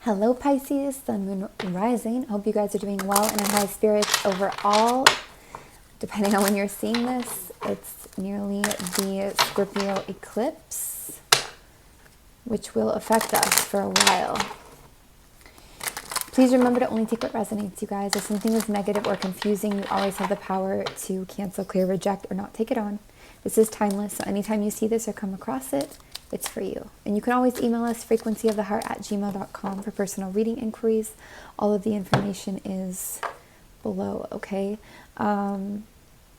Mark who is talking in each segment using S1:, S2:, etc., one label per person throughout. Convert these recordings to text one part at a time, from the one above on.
S1: Hello Pisces, Sun, Moon, Rising. Hope you guys are doing well and in high spirits overall. Depending on when you're seeing this, it's nearly the Scorpio eclipse, which will affect us for a while. Please remember to only take what resonates, you guys. If something is negative or confusing, you always have the power to cancel, clear, reject, or not take it on. This is timeless, so anytime you see this or come across it, it's for you. And you can always email us frequencyoftheheart@gmail.com for personal reading inquiries. All of the information is below, okay? All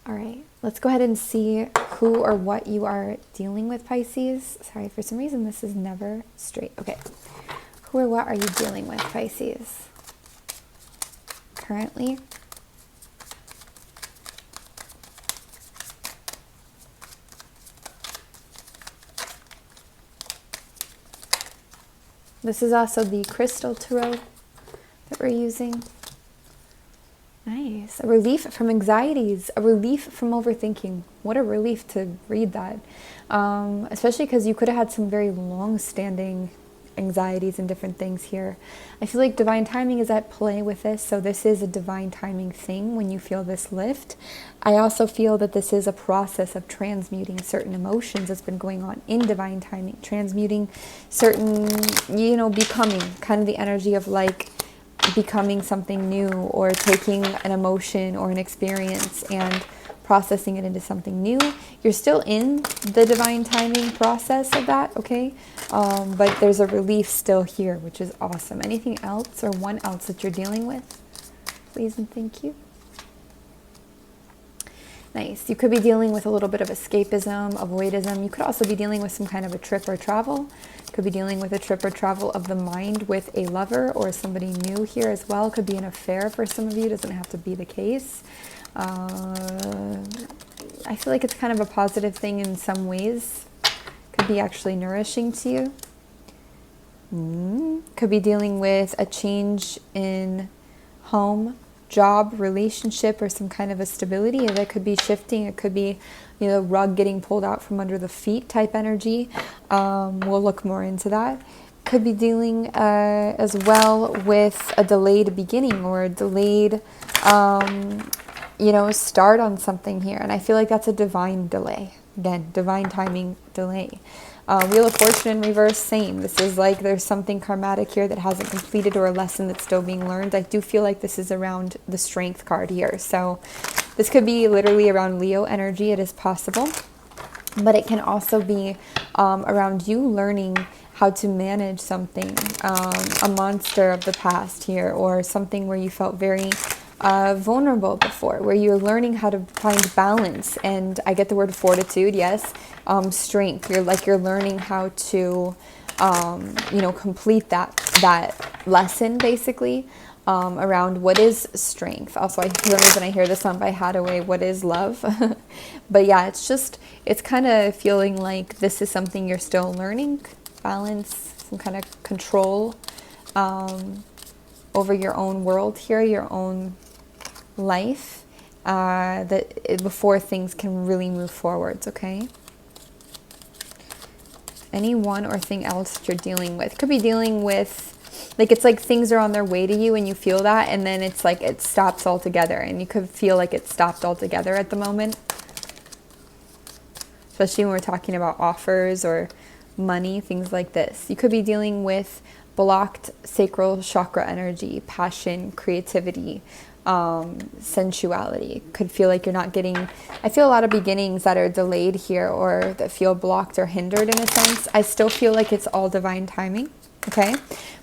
S1: right, let's go ahead and see who or what you are dealing with, Pisces. Sorry, for some reason this is never straight. Okay, who or what are you dealing with, Pisces? Currently? This is also the crystal tarot that we're using. Nice. A relief from anxieties, a relief from overthinking. What a relief to read that. Especially because you could have had some very long-standing anxieties and different things here. I feel like divine timing is at play with this, so this is a divine timing thing when you feel this lift. I also feel that this is a process of transmuting certain emotions that's been going on in divine timing, transmuting certain, becoming, kind of the energy of like becoming something new, or taking an emotion or an experience and processing it into something new. You're still in the divine timing process of that, okay? But there's a relief still here, which is awesome. Anything else or one else that you're dealing with? Please and thank you. Nice. You could be dealing with a little bit of escapism, avoidism. You could also be dealing with some kind of a trip or travel. Could be dealing with a trip or travel of the mind with a lover or somebody new here as well. Could be an affair for some of you. Doesn't have to be the case. I feel like it's kind of a positive thing in some ways. Could be actually nourishing to you. Could be dealing with a change in home, job, relationship, or some kind of a stability that could be shifting. It could be, rug getting pulled out from under the feet type energy. We'll look more into that. Could be dealing as well with a delayed beginning or a delayed start on something here. And I feel like that's a divine delay. Again, divine timing delay. Wheel of Fortune in reverse, same. This is like there's something karmatic here that hasn't completed, or a lesson that's still being learned. I do feel like this is around the Strength card here. So this could be literally around Leo energy. It is possible. But it can also be around you learning how to manage something, a monster of the past here, or something where you felt very vulnerable before, where you're learning how to find balance. And I get the word fortitude, yes, strength. You're learning how to complete that lesson basically, around what is strength. Also, for some reason I hear this song by Hadaway, What is Love? But yeah, it's kind of feeling like this is something you're still learning, balance, some kind of control over your own world here, your own life, before things can really move forwards, okay? Any one or thing else that you're dealing with. Could be dealing with, it's like things are on their way to you and you feel that, and then it's like it stops altogether, and you could feel like it stopped altogether at the moment. Especially when we're talking about offers or money, things like this. You could be dealing with blocked sacral chakra energy, passion, creativity, sensuality. Could feel like you're not getting, I feel a lot of beginnings that are delayed here, or that feel blocked or hindered in a sense. I still feel like it's all divine timing, okay?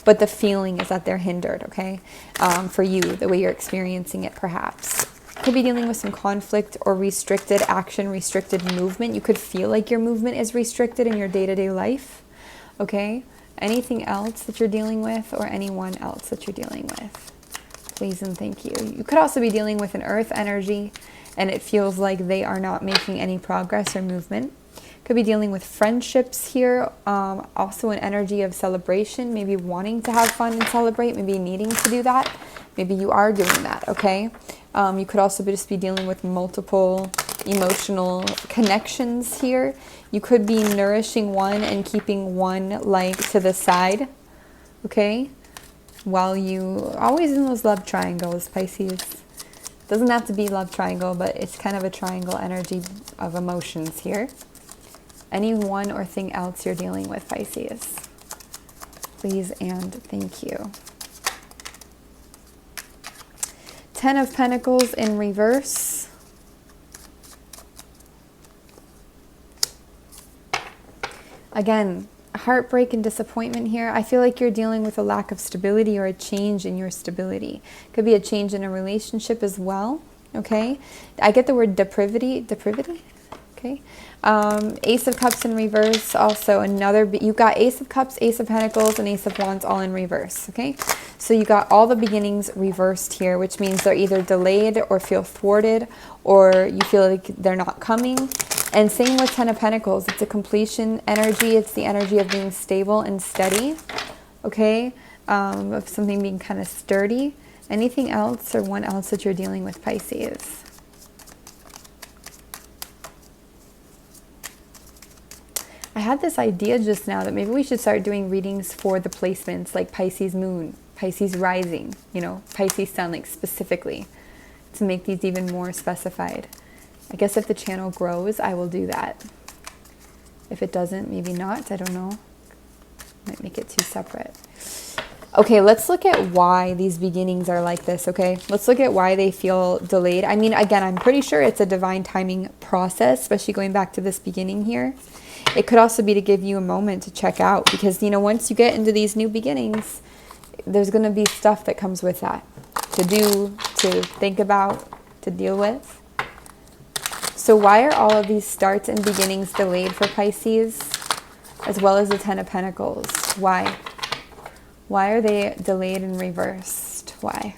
S1: But the feeling is that they're hindered, okay? For you, the way you're experiencing it perhaps. Could be dealing with some conflict or restricted action, restricted movement. You could feel like your movement is restricted in your day-to-day life, okay? Anything else that you're dealing with, or anyone else that you're dealing with? Please and thank you. You could also be dealing with an earth energy, and it feels like they are not making any progress or movement. Could be dealing with friendships here. Also an energy of celebration, maybe wanting to have fun and celebrate, maybe needing to do that. Maybe you are doing that, okay? You could also just be dealing with multiple emotional connections here. You could be nourishing one and keeping one like to the side, okay? while you always in those love triangles, Pisces. Doesn't have to be love triangle, but it's kind of a triangle energy of emotions here. Anyone or thing else you're dealing with, Pisces. Please and thank you. 10 of Pentacles in reverse. Again, heartbreak and disappointment here. I feel like you're dealing with a lack of stability or a change in your stability. Could be a change in a relationship as well, okay? I get the word depravity, okay? Ace of Cups in reverse, also another, you got Ace of Cups, Ace of Pentacles, and Ace of Wands all in reverse, okay? So you got all the beginnings reversed here, which means they're either delayed or feel thwarted, or you feel like they're not coming. And same with 10 of Pentacles. It's a completion energy. It's the energy of being stable and steady, okay? Of something being kind of sturdy. Anything else or one else that you're dealing with, Pisces? I had this idea just now that maybe we should start doing readings for the placements, like Pisces moon, Pisces rising, you know, Pisces sun, like specifically, to make these even more specified. I guess if the channel grows, I will do that. If it doesn't, maybe not. I don't know. Might make it too separate. Okay, let's look at why these beginnings are like this, okay? Let's look at why they feel delayed. I mean, again, I'm pretty sure it's a divine timing process, especially going back to this beginning here. It could also be to give you a moment to check out, because, you know, once you get into these new beginnings, there's going to be stuff that comes with that to do, to think about, to deal with. So why are all of these starts and beginnings delayed for Pisces, as well as the 10 of Pentacles? Why? Why are they delayed and reversed? Why?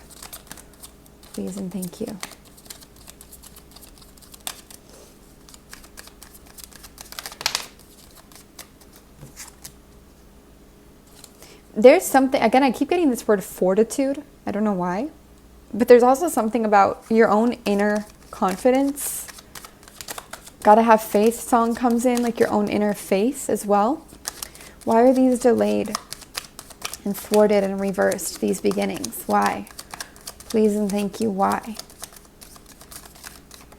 S1: Please and thank you. There's something, again, I keep getting this word fortitude. I don't know why. But there's also something about your own inner confidence. Gotta have faith song comes in, like your own inner faith as well. Why are these delayed and thwarted and reversed, these beginnings? Why? Please and thank you. Why?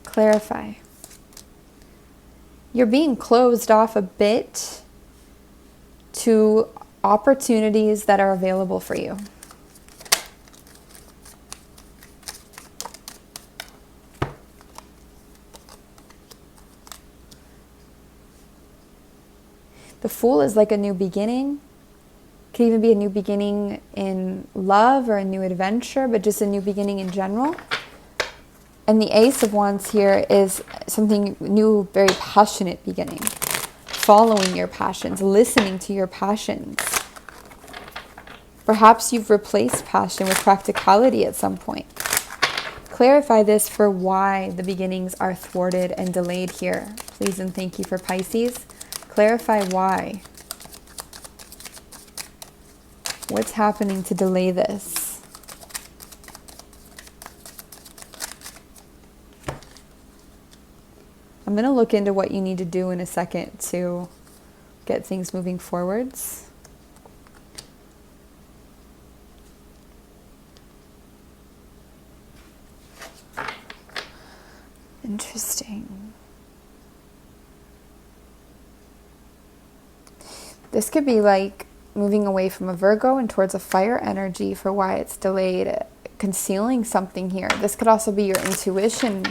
S1: Clarify. You're being closed off a bit to opportunities that are available for you. The Fool is like a new beginning. It could even be a new beginning in love or a new adventure, but just a new beginning in general. And the Ace of Wands here is something new, very passionate beginning. Following your passions, listening to your passions. Perhaps you've replaced passion with practicality at some point. Clarify this for why the beginnings are thwarted and delayed here. Please and thank you for Pisces. Clarify why. What's happening to delay this? I'm going to look into what you need to do in a second to get things moving forwards. Interesting. This could be like moving away from a Virgo and towards a fire energy for why it's delayed, concealing something here. This could also be your intuition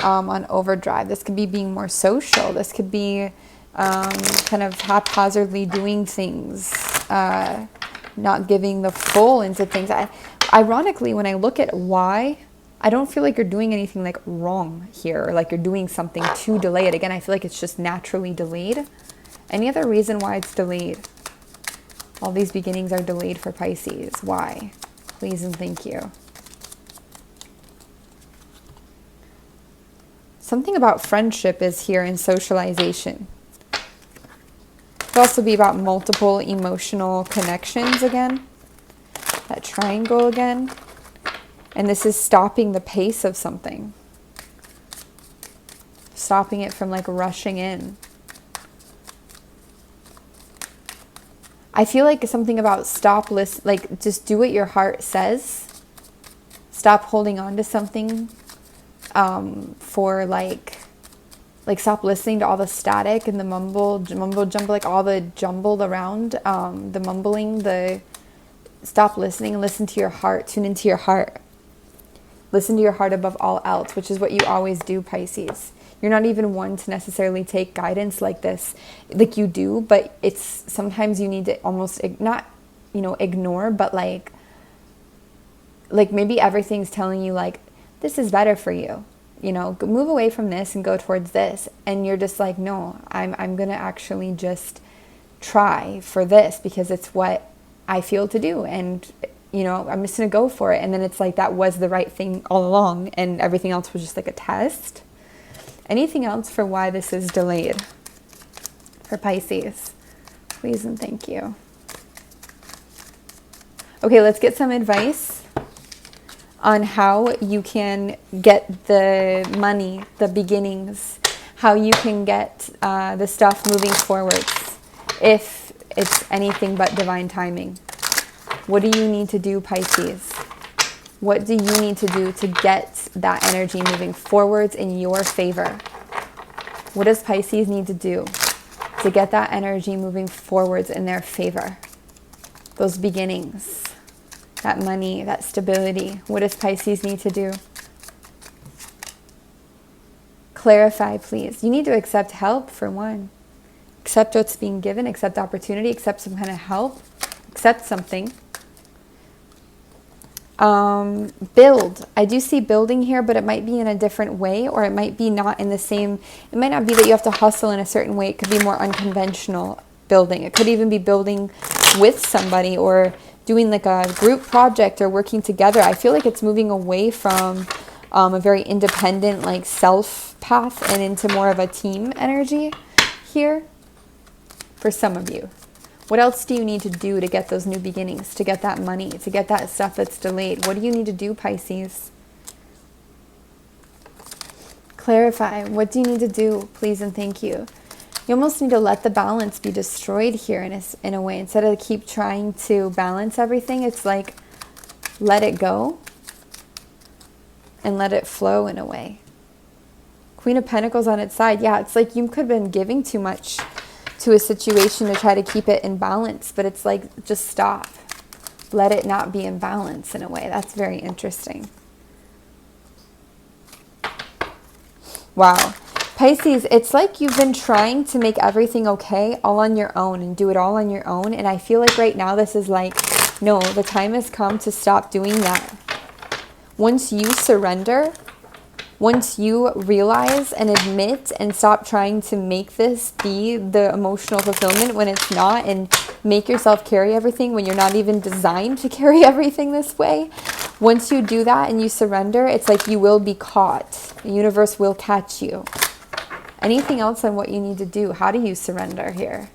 S1: on overdrive. This could be being more social. This could be kind of haphazardly doing things, not giving the full into things. Ironically, when I look at why, I don't feel like you're doing anything like wrong here, or like you're doing something to delay it. Again, I feel like it's just naturally delayed. Any other reason why it's delayed? All these beginnings are delayed for Pisces. Why? Please and thank you. Something about friendship is here in socialization. It could also be about multiple emotional connections again. That triangle again. And this is stopping the pace of something. Stopping it from like rushing in. I feel like something about stop listen, like just do what your heart says. Stop holding on to something for like stop listening to all the static and the mumble jumble, like all the jumbled around, the mumbling, stop listening and listen to your heart. Tune into your heart. Listen to your heart above all else, which is what you always do, Pisces. You're not even one to necessarily take guidance like this, like you do, but it's sometimes you need to almost not, ignore, but like maybe everything's telling you like, this is better for you, move away from this and go towards this. And you're just like, no, I'm going to actually just try for this because it's what I feel to do. And, I'm just going to go for it. And then it's like, that was the right thing all along. And everything else was just like a test. Anything else for why this is delayed for Pisces? Please and thank you. Okay, let's get some advice on how you can get the money, the beginnings, how you can get the stuff moving forwards if it's anything but divine timing. What do you need to do, Pisces? What do you need to do to get that energy moving forwards in your favor? What does Pisces need to do to get that energy moving forwards in their favor? Those beginnings, that money, that stability. What does Pisces need to do? Clarify, please. You need to accept help, for one. Accept what's being given, accept opportunity, accept some kind of help, accept something. Build. I do see building here, but it might be in a different way, or it might be not in the same, it might not be that you have to hustle in a certain way. It could be more unconventional building. It could even be building with somebody or doing like a group project or working together. I feel like it's moving away from a very independent like self path and into more of a team energy here for some of you. What else do you need to do to get those new beginnings, to get that money, to get that stuff that's delayed? What do you need to do, Pisces? Clarify. What do you need to do, please and thank you? You almost need to let the balance be destroyed here in a way. Instead of keep trying to balance everything, it's like let it go and let it flow in a way. Queen of Pentacles on its side. Yeah, it's like you could have been giving too much to a situation to try to keep it in balance, but it's like just stop. Let it not be in balance in a way. That's very interesting. Wow. Pisces, it's like you've been trying to make everything okay all on your own and do it all on your own. And I feel like right now this is like, no, the time has come to stop doing that. Once you surrender, once you realize and admit and stop trying to make this be the emotional fulfillment when it's not, and make yourself carry everything when you're not even designed to carry everything this way. Once you do that and you surrender, it's like you will be caught. The universe will catch you. Anything else on what you need to do? How do you surrender here?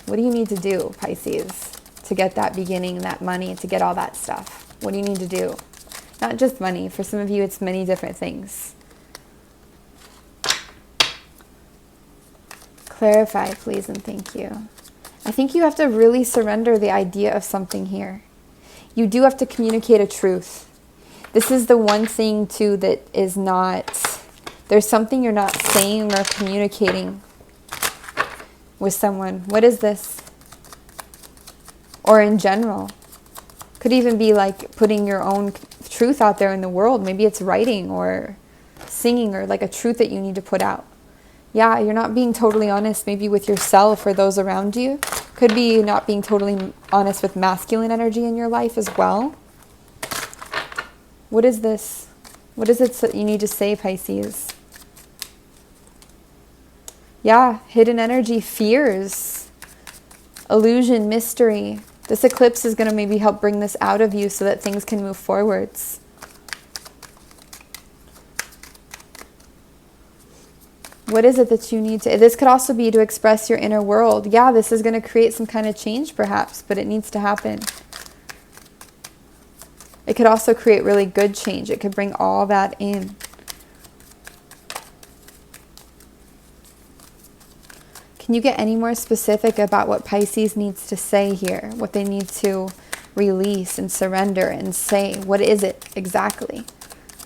S1: What do you need to do, Pisces, to get that beginning, that money, to get all that stuff? What do you need to do? Not just money. For some of you, it's many different things. Clarify, please, and thank you. I think you have to really surrender the idea of something here. You do have to communicate a truth. This is the one thing, too, that is not... There's something you're not saying or communicating with someone. What is this? Or in general. Could even be like putting your own truth out there in the world. Maybe it's writing or singing or like a truth that you need to put out. Yeah, you're not being totally honest maybe with yourself or those around you. Could be not being totally honest with masculine energy in your life as well. What is this? What is it that you need to say, Pisces? Yeah, hidden energy, fears, illusion, mystery. This eclipse is going to maybe help bring this out of you so that things can move forwards. What is it that you need to... This could also be to express your inner world. Yeah, this is going to create some kind of change perhaps, but it needs to happen. It could also create really good change. It could bring all that in. Can you get any more specific about what Pisces needs to say here? What they need to release and surrender and say? What is it exactly?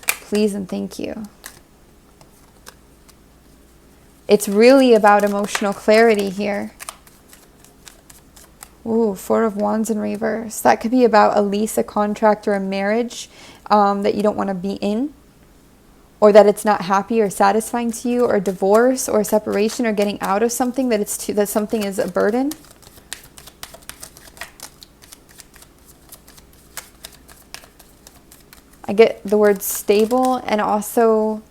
S1: Please and thank you. It's really about emotional clarity here. Ooh, Four of Wands in reverse. That could be about a lease, a contract, or a marriage that you don't want to be in, or that it's not happy or satisfying to you, or divorce, or separation, or getting out of something that that something is a burden. I get the word stable, and also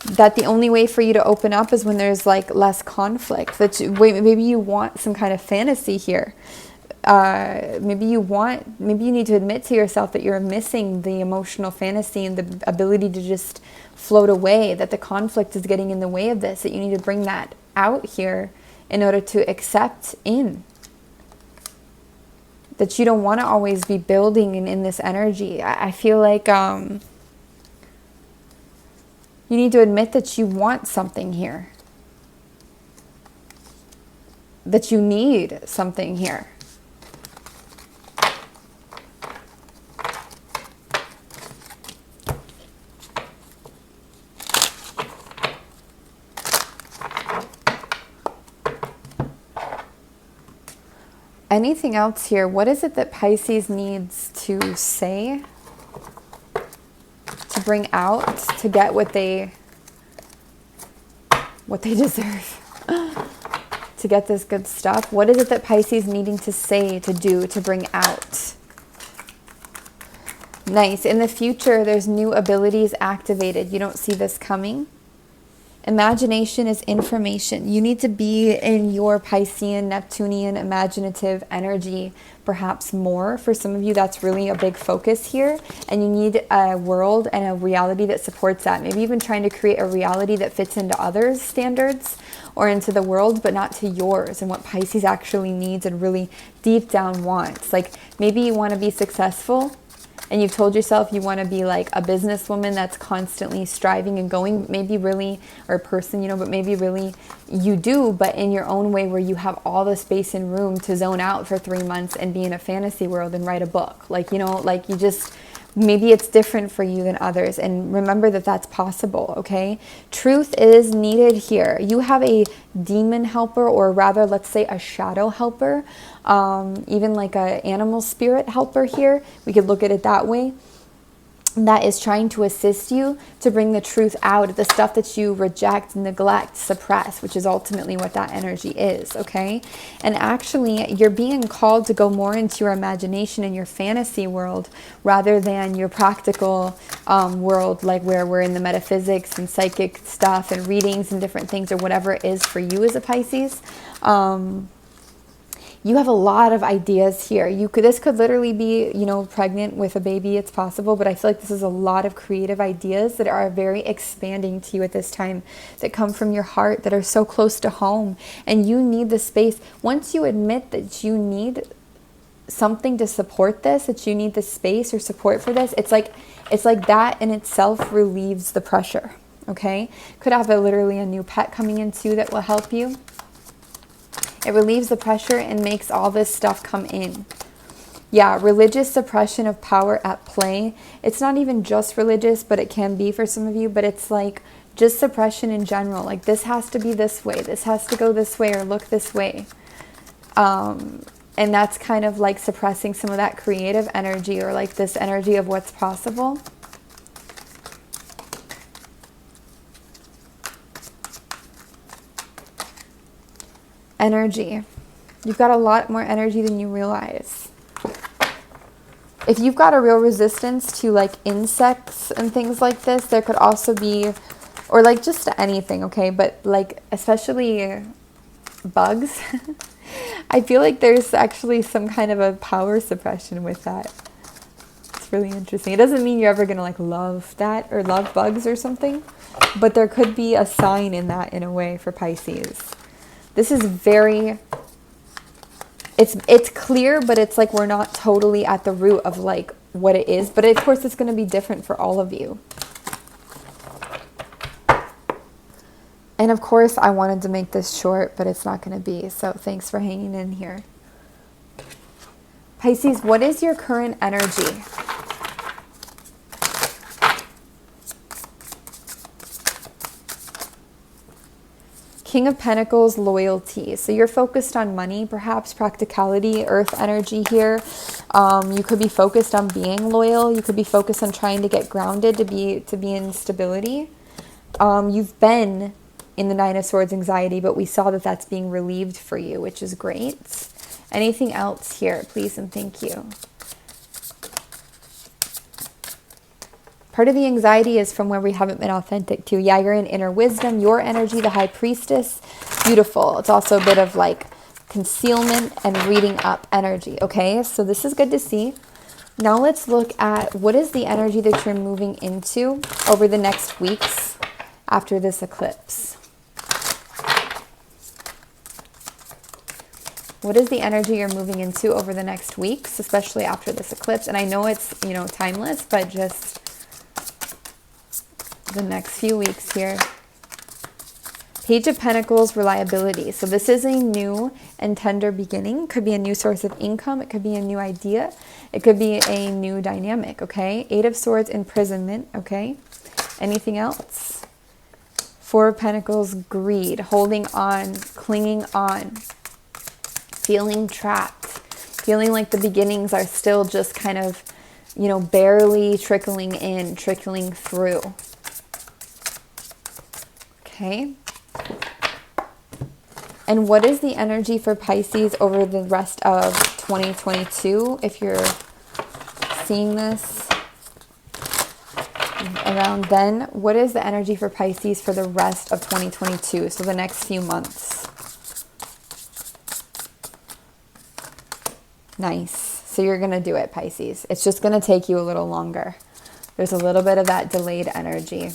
S1: that the only way for you to open up is when there's like less conflict. That maybe you want some kind of fantasy here. Maybe you need to admit to yourself that you're missing the emotional fantasy and the ability to just float away, that the conflict is getting in the way of this, that you need to bring that out here in order to accept in. That you don't want to always be building in this energy. I feel like you need to admit that you want something here. That you need something here. Anything else here? What is it that Pisces needs to say? To bring out, to get what they deserve, to get this good stuff? What is it that Pisces needing to say, to do, to bring out? Nice. In the future, there's new abilities activated. You don't see this coming. Imagination is information. You need to be in your Piscean, Neptunian, imaginative energy, perhaps more. For some of you, that's really a big focus here. And you need a world and a reality that supports that. Maybe even trying to create a reality that fits into others' standards or into the world, but not to yours and what Pisces actually needs and really deep down wants. Like maybe you want to be successful, and you've told yourself you want to be like a businesswoman that's constantly striving and going, maybe really, or a person, you know, but maybe really you do, but in your own way where you have all the space and room to zone out for 3 months and be in a fantasy world and write a book. Like, you know, like you just, maybe it's different for you than others. And remember that that's possible, okay? Truth is needed here. You have a demon helper, or rather, let's say a shadow helper, even like an animal spirit helper here. We could look at it that way. That is trying to assist you to bring the truth out, the stuff that you reject, neglect, suppress, which is ultimately what that energy is, okay? And actually, you're being called to go more into your imagination and your fantasy world rather than your practical world, like where we're in the metaphysics and psychic stuff and readings and different things, or whatever it is for you as a Pisces. You have a lot of ideas here. This could literally be, you know, pregnant with a baby. It's possible, but I feel like this is a lot of creative ideas that are very expanding to you at this time, that come from your heart, that are so close to home. And you need the space. Once you admit that you need something to support this, that you need the space or support for this, it's like that in itself relieves the pressure, okay? Could have literally a new pet coming in too that will help you. It relieves the pressure and makes all this stuff come in. Yeah, religious suppression of power at play. It's not even just religious, but it can be for some of you. But it's like just suppression in general. Like this has to be this way. This has to go this way or look this way. And that's kind of like suppressing some of that creative energy, or like this energy of what's possible. Energy. You've got a lot more energy than you realize. If you've got a real resistance to like insects and things like this, there could also be, or like just anything, okay? But like especially bugs. I feel like there's actually some kind of a power suppression with that. It's really interesting. It doesn't mean you're ever going to like love that or love bugs or something, but there could be a sign in that in a way for Pisces. This is very, it's clear, but it's like we're not totally at the root of like what it is. But of course, it's going to be different for all of you. And of course, I wanted to make this short, but it's not going to be. So thanks for hanging in here. Pisces, what is your current energy? King of Pentacles, loyalty. So you're focused on money, perhaps practicality, earth energy here. You could be focused on being loyal. You could be focused on trying to get grounded, to be in stability. You've been in the Nine of Swords anxiety, but we saw that that's being relieved for you, which is great. Anything else here, please and thank you. Part of the anxiety is from where we haven't been authentic to. Yeah, you're in inner wisdom, your energy, the High Priestess. Beautiful. It's also a bit of like concealment and reading up energy. Okay, so this is good to see. Now let's look at what is the energy that you're moving into over the next weeks after this eclipse. What is the energy you're moving into over the next weeks, especially after this eclipse? And I know it's, you know, timeless, but just the next few weeks here. Page of Pentacles, reliability. So this is a new and tender beginning. Could be a new source of income. It could be a new idea. It could be a new dynamic, okay? Eight of Swords, imprisonment, okay? Anything else? Four of Pentacles, greed, holding on, clinging on, feeling trapped, feeling like the beginnings are still just kind of, you know, barely trickling in, trickling through. Okay. And what is the energy for Pisces over the rest of 2022? If you're seeing this around then, what is the energy for Pisces for the rest of 2022? So the next few months. Nice. So you're going to do it, Pisces. It's just going to take you a little longer. There's a little bit of that delayed energy.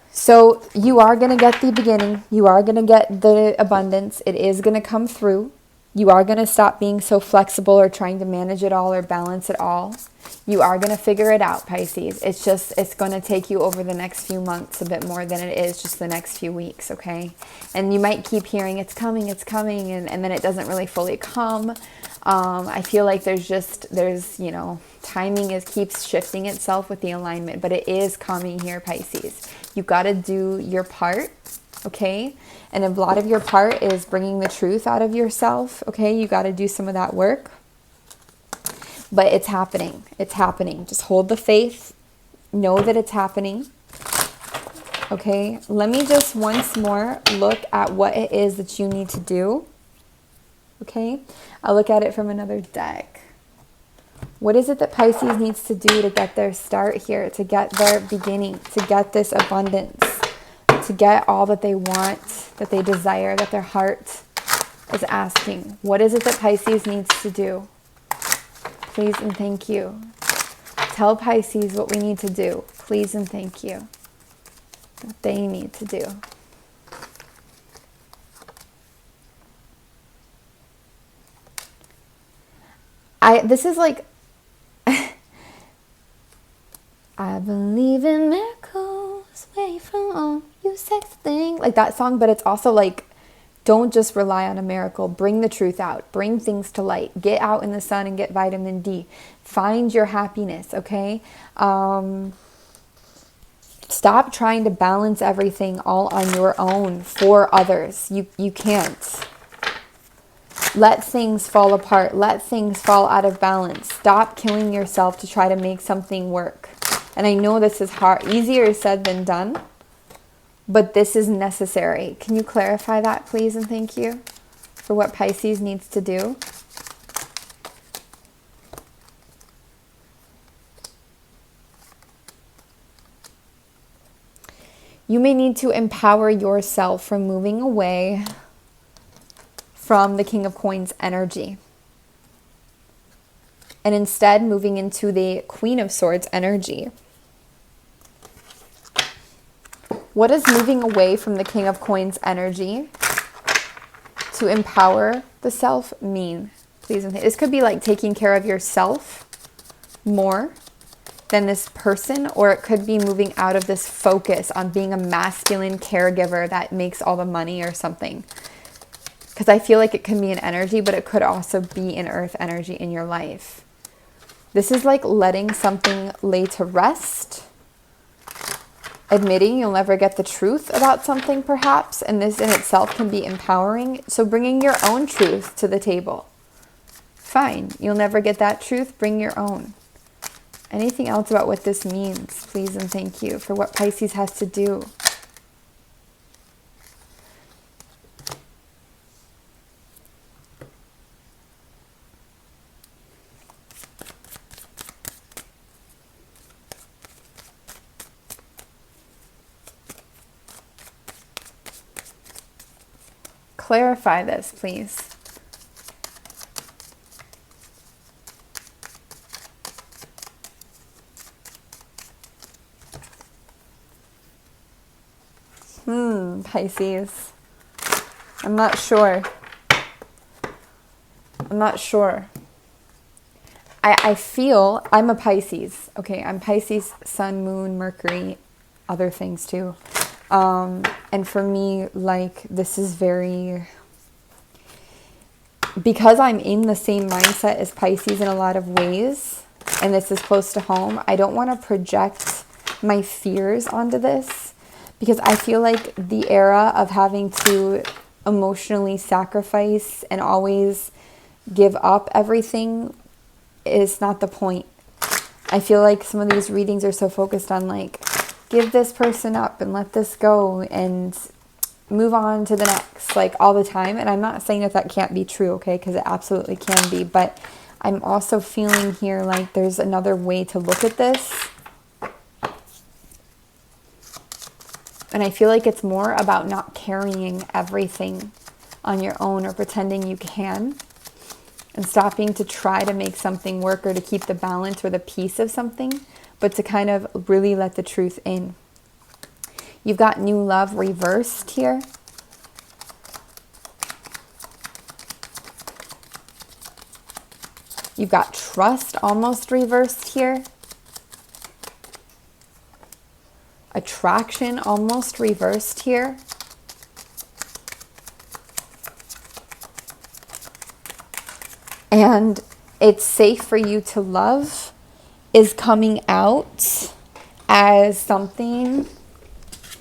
S1: So you are going to get the beginning. You are going to get the abundance. It is going to come through. You are going to stop being so flexible or trying to manage it all or balance it all. You are going to figure it out, Pisces. It's just, it's going to take you over the next few months a bit more than it is just the next few weeks, okay? And you might keep hearing it's coming, and then it doesn't really fully come. I feel like there's, you know, timing keeps shifting itself with the alignment, but it is coming here, Pisces. You got to do your part, okay? And a lot of your part is bringing the truth out of yourself, okay? You got to do some of that work. But it's happening. It's happening. Just hold the faith. Know that it's happening. Okay? Let me just once more look at what it is that you need to do. Okay? I'll look at it from another deck. What is it that Pisces needs to do to get their start here, to get their beginning, to get this abundance, to get all that they want, that they desire, that their heart is asking? What is it that Pisces needs to do? Please and thank you. Tell Pisces what we need to do. Please and thank you. What they need to do. This is like, I believe in miracles, way from all you sex thing. Like that song, but it's also like, don't just rely on a miracle. Bring the truth out. Bring things to light. Get out in the sun and get vitamin D. Find your happiness, okay? Stop trying to balance everything all on your own for others. You can't. Let things fall apart. Let things fall out of balance. Stop killing yourself to try to make something work. And I know this is hard, easier said than done. But this is necessary. Can you clarify that, please, and thank you, for what Pisces needs to do? You may need to empower yourself from moving away from the King of Coins energy, and instead moving into the Queen of Swords energy. What does moving away from the King of Coins energy to empower the self mean? Please, this could be like taking care of yourself more, than this person, or it could be moving out of this focus on being a masculine caregiver that makes all the money or something. Because I feel like it can be an energy, but it could also be an earth energy in your life. This is like letting something lay to rest, admitting you'll never get the truth about something perhaps, and this in itself can be empowering. So bringing your own truth to the table. Fine, you'll never get that truth, bring your own. Anything else about what this means, please and thank you, for what Pisces has to do. Clarify this, please. Pisces. I'm not sure. I feel, I'm a Pisces. Okay, I'm Pisces, Sun, Moon, Mercury, other things too. And for me, like, this is very, because I'm in the same mindset as Pisces in a lot of ways, and this is close to home, I don't want to project my fears onto this, because I feel like the era of having to emotionally sacrifice and always give up everything is not the point. I feel like some of these readings are so focused on like, give this person up and let this go and move on to the next, like all the time. And I'm not saying that that can't be true, okay, because it absolutely can be. But I'm also feeling here like there's another way to look at this. And I feel like it's more about not carrying everything on your own or pretending you can, and stopping to try to make something work or to keep the balance or the peace of something, but to kind of really let the truth in. You've got new love reversed here. You've got trust almost reversed here. Attraction almost reversed here. And it's safe for you to love is coming out as something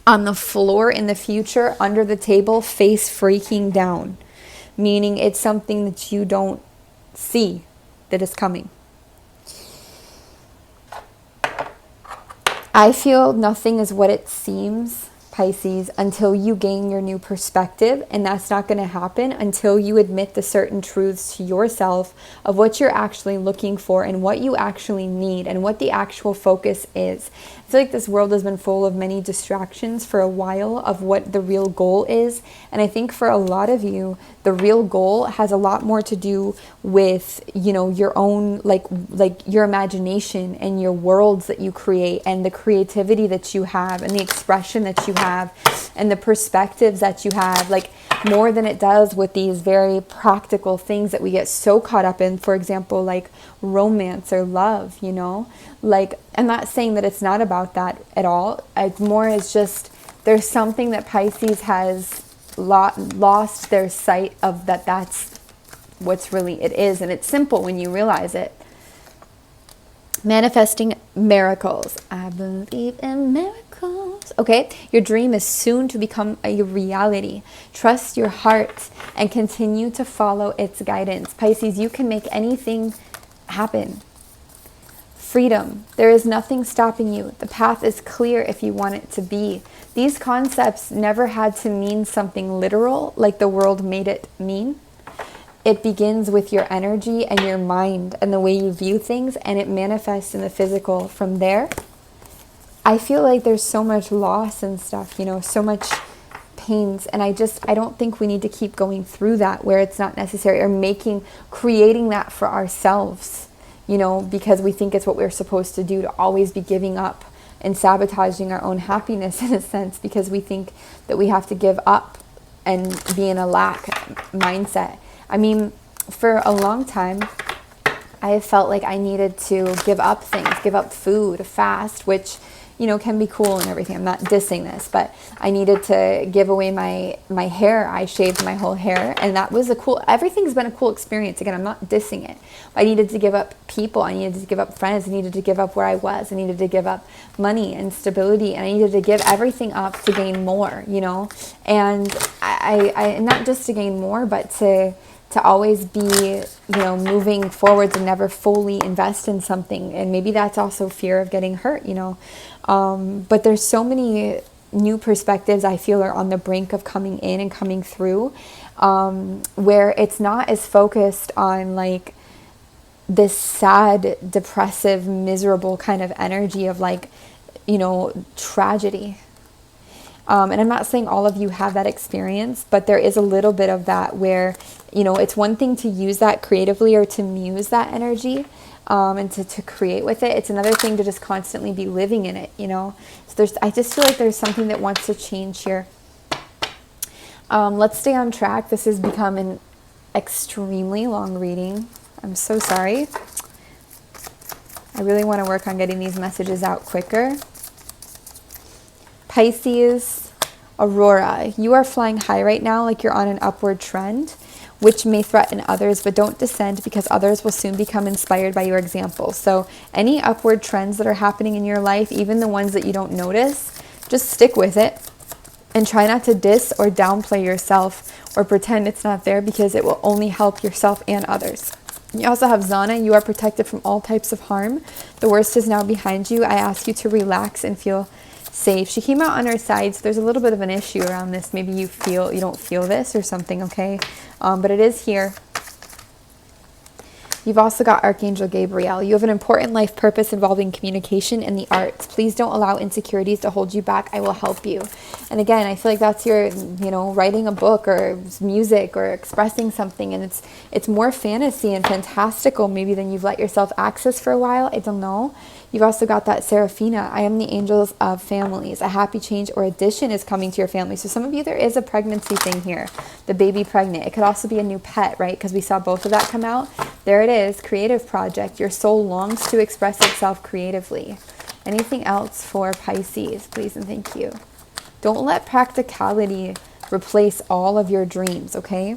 S1: on the floor in the future, under the table, face freaking down. Meaning it's something that you don't see that is coming. I feel nothing is what it seems, Pisces, until you gain your new perspective. And that's not going to happen until you admit the certain truths to yourself of what you're actually looking for and what you actually need and what the actual focus is. I feel like this world has been full of many distractions for a while of what the real goal is. And I think for a lot of you, the real goal has a lot more to do with, you know, your own, like your imagination and your worlds that you create and the creativity that you have and the expression that you have and the perspectives that you have, like more than it does with these very practical things that we get so caught up in. For example, like romance or love, you know, like I'm not saying that it's not about that at all. It's more as just there's something that Pisces has lost their sight of, that's what's really it is. And it's simple when you realize it. Manifesting miracles. I believe in miracles. Okay, your dream is soon to become a reality. Trust your heart and continue to follow its guidance. Pisces, you can make anything happen. Freedom. There is nothing stopping you. The path is clear if you want it to be. These concepts never had to mean something literal like the world made it mean. It begins with your energy and your mind and the way you view things, and it manifests in the physical from there. I feel like there's so much loss and stuff, you know, so much pains, and I don't think we need to keep going through that where it's not necessary, or creating that for ourselves, you know, because we think it's what we're supposed to do, to always be giving up and sabotaging our own happiness in a sense, because we think that we have to give up and be in a lack mindset. I mean, for a long time, I felt like I needed to give up things, give up food, fast, which, you know, can be cool and everything. I'm not dissing this, but I needed to give away my hair. I shaved my whole hair, and that was a cool, everything's been a cool experience. Again, I'm not dissing it. I needed to give up people. I needed to give up friends. I needed to give up where I was. I needed to give up money and stability, and I needed to give everything up to gain more, you know, and I not just to gain more, but to always be, you know, moving forwards and never fully invest in something. And maybe that's also fear of getting hurt, you know. But there's so many new perspectives I feel are on the brink of coming in and coming through, where it's not as focused on like this sad, depressive, miserable kind of energy of like, you know, tragedy. And I'm not saying all of you have that experience, but there is a little bit of that where, you know, it's one thing to use that creatively or to muse that energy, and to create with it. It's another thing to just constantly be living in it, you know. So I just feel like there's something that wants to change here. Let's stay on track. This has become an extremely long reading. I'm so sorry. I really want to work on getting these messages out quicker. Pisces, Aurora, you are flying high right now, like you're on an upward trend, which may threaten others, but don't descend because others will soon become inspired by your example. So any upward trends that are happening in your life, even the ones that you don't notice, just stick with it and try not to diss or downplay yourself or pretend it's not there, because it will only help yourself and others. You also have Zana. You are protected from all types of harm. The worst is now behind you. I ask you to relax and feel safe. She came out on her side, so there's a little bit of an issue around this. Maybe you don't feel this or something, okay? But it is here. You've also got Archangel Gabriel. You have an important life purpose involving communication and the arts. Please don't allow insecurities to hold you back. I will help you. And again, I feel like that's your, you know, writing a book or music or expressing something, and it's more fantasy and fantastical maybe than you've let yourself access for a while. I don't know. You've also got that Seraphina. I am the angels of families. A happy change or addition is coming to your family. So some of you, there is a pregnancy thing here. The baby pregnant. It could also be a new pet, right? Because we saw both of that come out. There it is. Creative project. Your soul longs to express itself creatively. Anything else for Pisces, please and thank you. Don't let practicality replace all of your dreams, okay?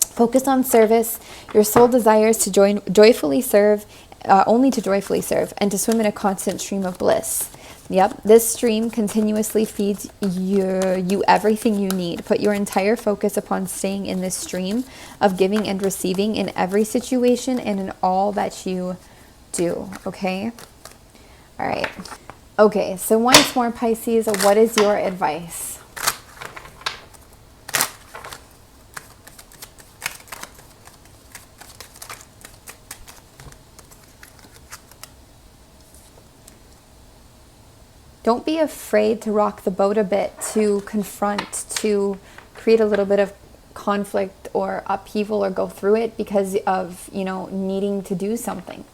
S1: Focus on service. Your soul desires to joyfully serve, only to joyfully serve, and to swim in a constant stream of bliss. Yep, this stream continuously feeds you everything you need. Put your entire focus upon staying in this stream of giving and receiving in every situation and in all that you do, okay? All right. Okay, so once more, Pisces, what is your advice? Don't be afraid to rock the boat a bit, to confront, to create a little bit of conflict or upheaval or go through it because of, you know, needing to do something.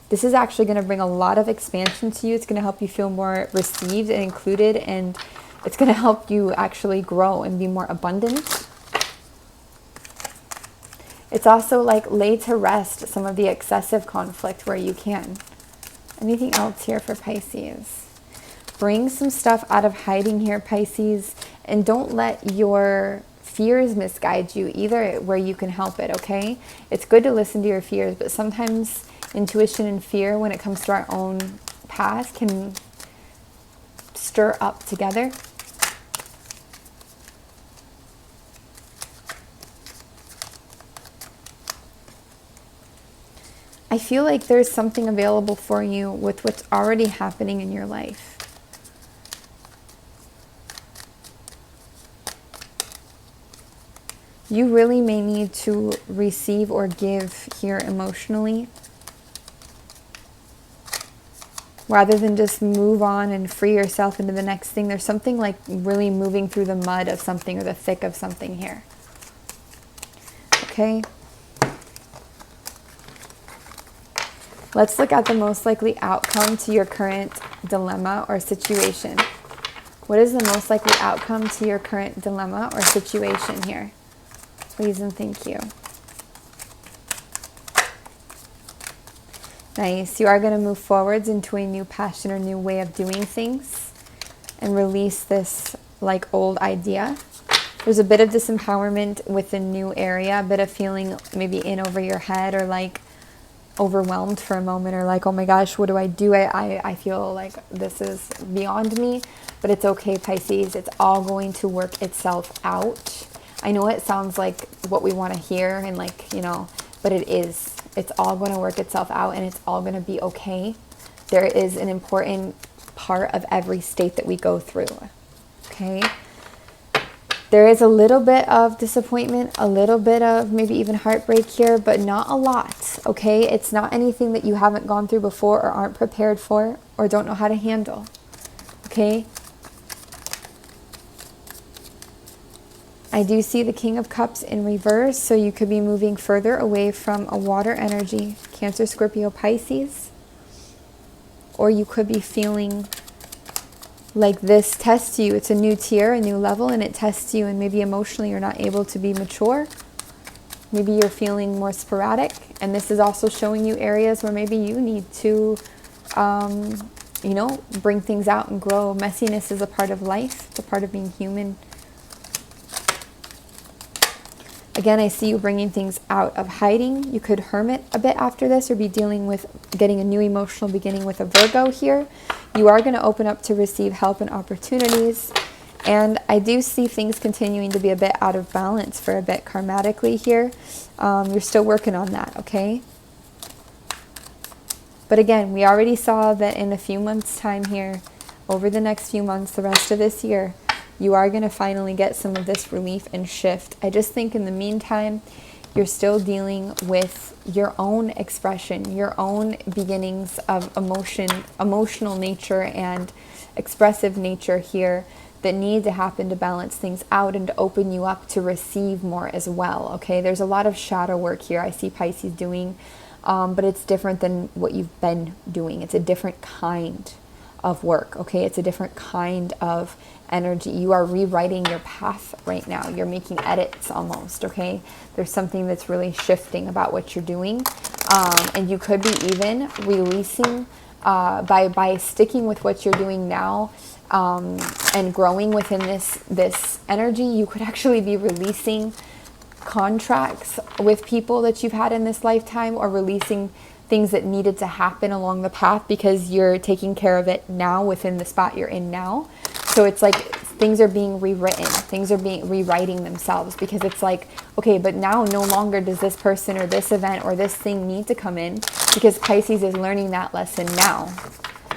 S1: This is actually going to bring a lot of expansion to you. It's going to help you feel more received and included, and it's going to help you actually grow and be more abundant. It's also like lay to rest some of the excessive conflict where you can. Anything else here for Pisces? Bring some stuff out of hiding here, Pisces, and don't let your fears misguide you either where you can help it, okay? It's good to listen to your fears, but sometimes intuition and fear when it comes to our own past can stir up together. I feel like there's something available for you with what's already happening in your life. You really may need to receive or give here emotionally, rather than just move on and free yourself into the next thing. There's something like really moving through the mud of something or the thick of something here. Okay? Let's look at the most likely outcome to your current dilemma or situation. What is the most likely outcome to your current dilemma or situation here? Please and thank you. Nice. You are going to move forwards into a new passion or new way of doing things and release this like old idea. There's a bit of disempowerment with the new area, a bit of feeling maybe in over your head or like overwhelmed for a moment, or like, oh my gosh, what do I do? I feel like this is beyond me, but it's okay, Pisces. It's all going to work itself out. I know it sounds like what we want to hear and like, you know, but it is. It's all going to work itself out and it's all going to be okay. There is an important part of every state that we go through. Okay. There is a little bit of disappointment, a little bit of maybe even heartbreak here, but not a lot, okay? It's not anything that you haven't gone through before or aren't prepared for or don't know how to handle, okay? I do see the King of Cups in reverse, so you could be moving further away from a water energy, Cancer, Scorpio, Pisces, or you could be feeling like this tests you. It's a new tier, a new level, and it tests you, and maybe emotionally you're not able to be mature. Maybe you're feeling more sporadic, and this is also showing you areas where maybe you need to, you know, bring things out and grow. Messiness is a part of life. It's a part of being human. Again, I see you bringing things out of hiding. You could hermit a bit after this or be dealing with getting a new emotional beginning with a Virgo here. You are going to open up to receive help and opportunities. And I do see things continuing to be a bit out of balance for a bit karmatically here. You're still working on that, okay? But again, we already saw that in a few months' time here, over the next few months, the rest of this year, you are going to finally get some of this relief and shift. I just think in the meantime, you're still dealing with your own expression, your own beginnings of emotional nature and expressive nature here that need to happen to balance things out and to open you up to receive more as well, okay? There's a lot of shadow work here I see Pisces doing, but it's different than what you've been doing. It's a different kind of work, okay? It's a different kind of energy. You are rewriting your path right now. You're making edits almost, okay? There's something that's really shifting about what you're doing. And you could be even releasing, by sticking with what you're doing now and growing within this energy, you could actually be releasing contracts with people that you've had in this lifetime, or releasing things that needed to happen along the path because you're taking care of it now within the spot you're in now. So it's like things are being rewritten, things are being rewriting themselves, because it's like, okay, but now no longer does this person or this event or this thing need to come in, because Pisces is learning that lesson now.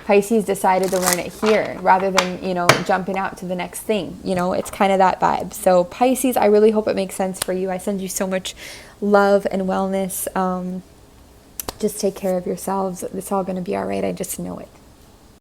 S1: Pisces decided to learn it here rather than, you know, jumping out to the next thing. You know, it's kind of that vibe. So Pisces, I really hope it makes sense for you. I send you so much love and wellness. Just take care of yourselves. It's all going to be all right. I just know it.